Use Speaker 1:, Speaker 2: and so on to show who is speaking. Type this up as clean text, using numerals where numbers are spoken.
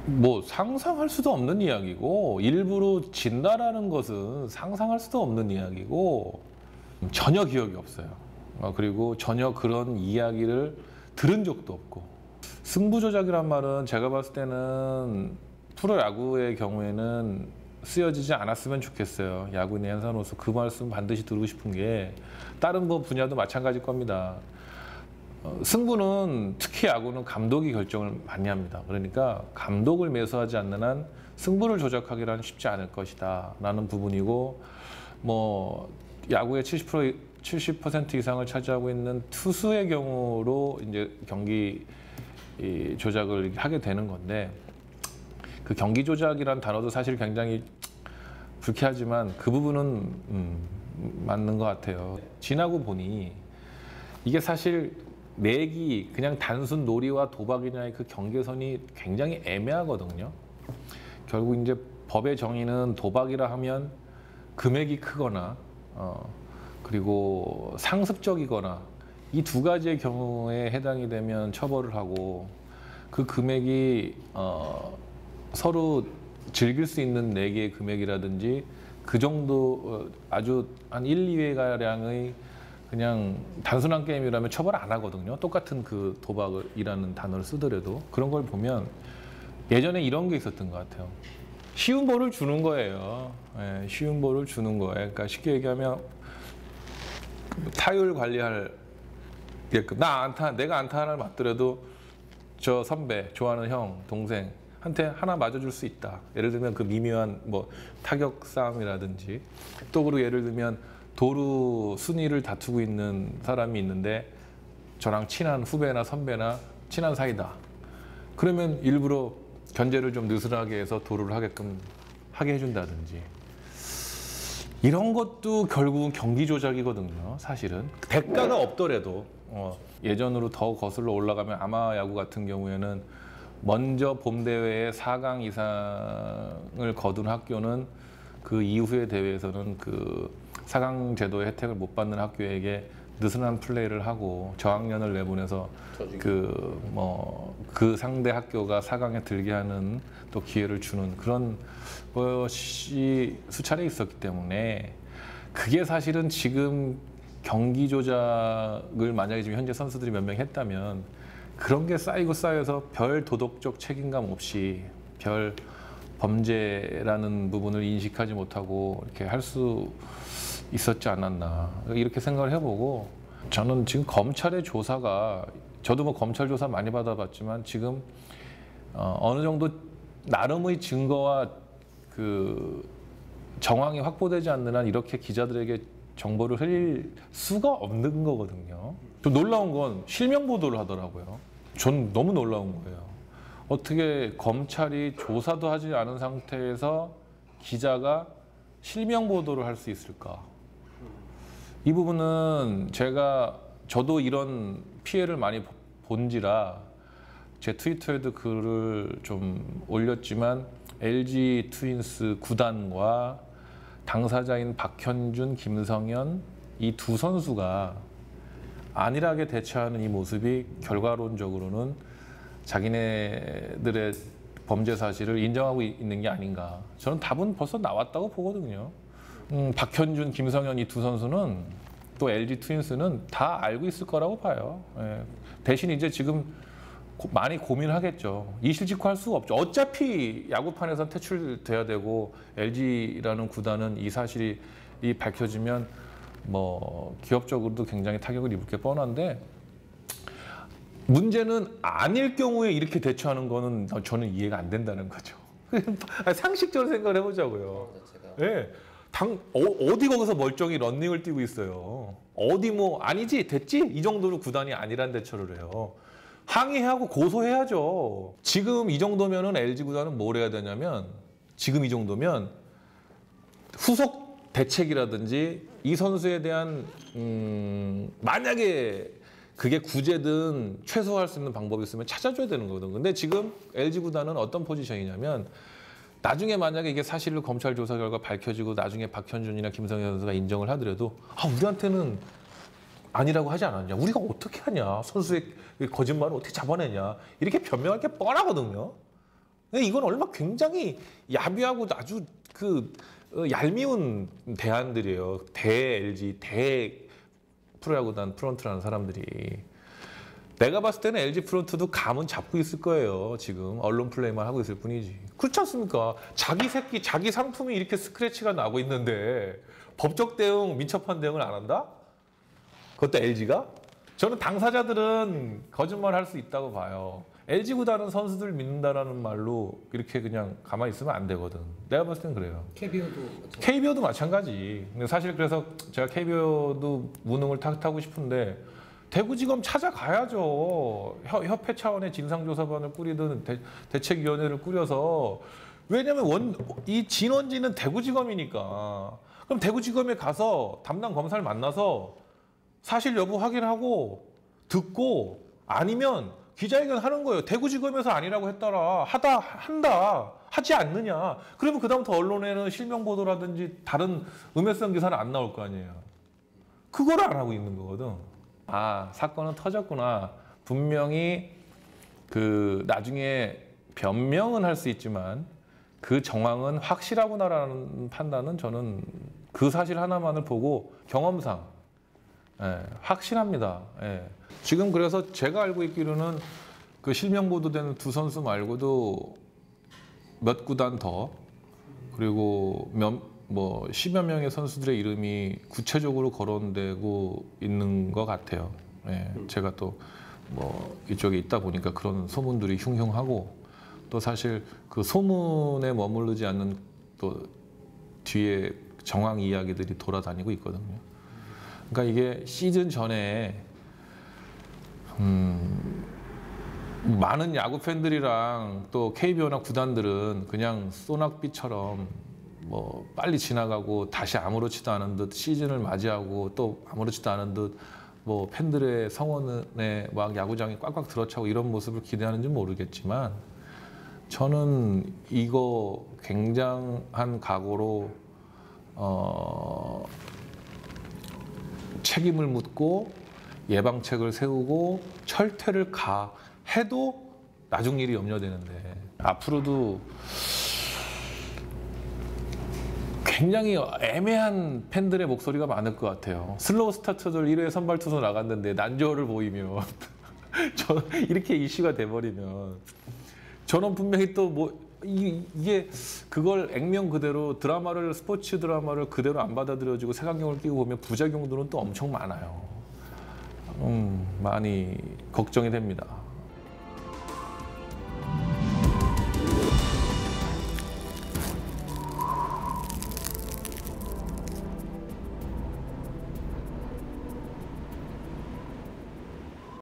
Speaker 1: 뭐 상상할 수도 없는 이야기고 일부러 진다라는 것은 상상할 수도 없는 이야기고 전혀 기억이 없어요. 그리고 전혀 그런 이야기를 들은 적도 없고 승부조작이란 말은 제가 봤을 때는 프로야구의 경우에는 쓰여지지 않았으면 좋겠어요. 야구인의 한산호수 그 말씀 반드시 드리고 싶은 게 다른 뭐 분야도 마찬가지일 겁니다. 승부는 특히 야구는 감독이 결정을 많이 합니다. 그러니까 감독을 매수하지 않는 한 승부를 조작하기란 쉽지 않을 것이다 라는 부분이고 뭐 야구의 70% 이상을 차지하고 있는 투수의 경우로 이제 경기 조작을 하게 되는 건데 그 경기 조작이란 단어도 사실 굉장히 불쾌하지만 그 부분은 맞는 것 같아요. 지나고 보니 이게 사실 내기 그냥 단순 놀이와 도박이냐의 그 경계선이 굉장히 애매하거든요. 결국 이제 법의 정의는 도박이라 하면 금액이 크거나 그리고 상습적이거나 이 두 가지의 경우에 해당이 되면 처벌을 하고 그 금액이 서로 즐길 수 있는 내기의 금액이라든지 그 정도 아주 한 1, 2회가량의 그냥 단순한 게임이라면 처벌 안 하거든요. 똑같은 그 도박이라는 단어를 쓰더라도 그런 걸 보면 예전에 이런 게 있었던 것 같아요. 쉬운 볼을 주는 거예요. 예, 쉬운 볼을 주는 거예요. 그러니까 쉽게 얘기하면 타율 관리할 게끔 내가 안타 하나를 맞더라도 저 선배, 좋아하는 형, 동생 한테 하나 맞아줄 수 있다. 예를 들면 그 미묘한 뭐 타격 싸움이라든지 또 그리고 예를 들면 도루 순위를 다투고 있는 사람이 있는데 저랑 친한 후배나 선배나 친한 사이다. 그러면 일부러 견제를 좀 느슨하게 해서 도루를 하게끔 하게 해준다든지 이런 것도 결국은 경기 조작이거든요. 사실은 대가가 없더라도 예전으로 더 거슬러 올라가면 아마 야구 같은 경우에는 먼저 봄 대회에 4강 이상을 거둔 학교는 그 이후의 대회에서는 그 4강 제도의 혜택을 못 받는 학교에게 느슨한 플레이를 하고 저학년을 내보내서 그 상대 학교가 4강에 들게 하는 또 기회를 주는 그런 것이 수차례 있었기 때문에 그게 사실은 지금 경기 조작을 만약에 지금 현재 선수들이 몇 명 했다면 그런 게 쌓여서 별 도덕적 책임감 없이 별 범죄라는 부분을 인식하지 못하고 이렇게 할 수 있었지 않았나 이렇게 생각을 해보고 저는 지금 검찰의 조사가 저도 뭐 검찰 조사 많이 받아봤지만 지금 어느 정도 나름의 증거와 그 정황이 확보되지 않는 한 이렇게 기자들에게 정보를 흘릴 수가 없는 거거든요. 또 놀라운 건 실명 보도를 하더라고요. 전 너무 놀라운 거예요. 어떻게 검찰이 조사도 하지 않은 상태에서 기자가 실명 보도를 할 수 있을까? 이 부분은 저도 이런 피해를 많이 본지라 제 트위터에도 글을 좀 올렸지만 LG 트윈스 구단과 당사자인 박현준, 김성현 이 두 선수가 안일하게 대처하는 이 모습이 결과론적으로는 자기네들의 범죄 사실을 인정하고 있는 게 아닌가. 저는 답은 벌써 나왔다고 보거든요. 박현준, 김성현 이 두 선수는 또 LG 트윈스는 다 알고 있을 거라고 봐요. 예. 대신 이제 지금 많이 고민하겠죠. 이실직고할 수가 없죠. 어차피 야구판에서 퇴출돼야 되고 LG라는 구단은 이 사실이 밝혀지면 뭐 기업적으로도 굉장히 타격을 입을 게 뻔한데 문제는 아닐 경우에 이렇게 대처하는 거는 저는 이해가 안 된다는 거죠. 상식적으로 생각을 해보자고요. 예. 어디 거기서 멀쩡히 런닝을 뛰고 있어요. 어디 뭐 아니지 됐지 이 정도로 구단이 아니란 대처를 해요. 항의하고 고소해야죠. 지금 이 정도면은 LG 구단은 뭘 해야 되냐면 지금 이 정도면 후속 대책이라든지 이 선수에 대한 만약에 그게 구제든 최소화할 수 있는 방법이 있으면 찾아줘야 되는 거거든. 근데 지금 LG 구단은 어떤 포지션이냐면 나중에 만약에 이게 사실을 검찰 조사 결과 밝혀지고 나중에 박현준이나 김성현 선수가 인정을 하더라도 우리한테는 아니라고 하지 않았냐. 우리가 어떻게 하냐. 선수의 거짓말을 어떻게 잡아내냐. 이렇게 변명할 게 뻔하거든요. 이건 얼마 굉장히 야비하고 아주 얄미운 대안들이에요. 대 LG, 대 프로야구단 프런트라는 사람들이. 내가 봤을 때는 LG 프런트도 감은 잡고 있을 거예요. 지금 언론 플레이만 하고 있을 뿐이지. 그렇지 않습니까? 자기 새끼, 자기 상품이 이렇게 스크래치가 나고 있는데 법적 대응, 민첩한 대응을 안 한다? 그것도 LG가? 저는 당사자들은 거짓말 할 수 있다고 봐요. LG 구단은 선수들 믿는다라는 말로 이렇게 그냥 가만히 있으면 안 되거든. 내가 봤을 땐 그래요. KBO도 마찬가지. 근데 사실 그래서 제가 KBO도 무능을 탓하고 싶은데 대구지검 찾아가야죠. 협회 차원의 진상조사반을 꾸리든 대책위원회를 꾸려서. 왜냐면 이 진원지는 대구지검이니까. 그럼 대구지검에 가서 담당 검사를 만나서 사실 여부 확인하고 듣고 아니면 기자회견 하는 거예요. 대구지검에서 아니라고 했더라. 한다. 하지 않느냐. 그러면 그다음부터 언론에는 실명 보도라든지 다른 음해성 기사는 안 나올 거 아니에요. 그거를 안 하고 있는 거거든. 아, 사건은 터졌구나. 분명히 나중에 변명은 할 수 있지만 그 정황은 확실하구나라는 판단은 저는 그 사실 하나만을 보고 경험상 확실합니다. 지금 그래서 제가 알고 있기로는 그 실명 보도되는 두 선수 말고도 몇 구단 더 그리고 뭐 10여 명의 선수들의 이름이 구체적으로 거론되고 있는 것 같아요. 제가 또 뭐 이쪽에 있다 보니까 그런 소문들이 흉흉하고 또 사실 그 소문에 머무르지 않는 또 뒤에 정황 이야기들이 돌아다니고 있거든요. 그러니까 이게 시즌 전에 많은 야구 팬들이랑 또 KBO나 구단들은 그냥 소낙비처럼 뭐 빨리 지나가고 다시 아무렇지도 않은 듯 시즌을 맞이하고 또 아무렇지도 않은 듯 뭐 팬들의 성원에 막 야구장이 꽉꽉 들어차고 이런 모습을 기대하는지 모르겠지만 저는 이거 굉장한 각오로 책임을 묻고 예방책을 세우고 철퇴를 해도 나중 일이 염려되는데 앞으로도 굉장히 애매한 팬들의 목소리가 많을 것 같아요. 슬로우 스타터들 1회 선발 투수 나갔는데 난조를 보이면 이렇게 이슈가 돼버리면 저는 분명히 또 뭐 이게 그걸 액면 그대로 스포츠 드라마를 그대로 안 받아들여지고 색안경을 끼고 보면 부작용들은 또 엄청 많아요. 많이 걱정이 됩니다.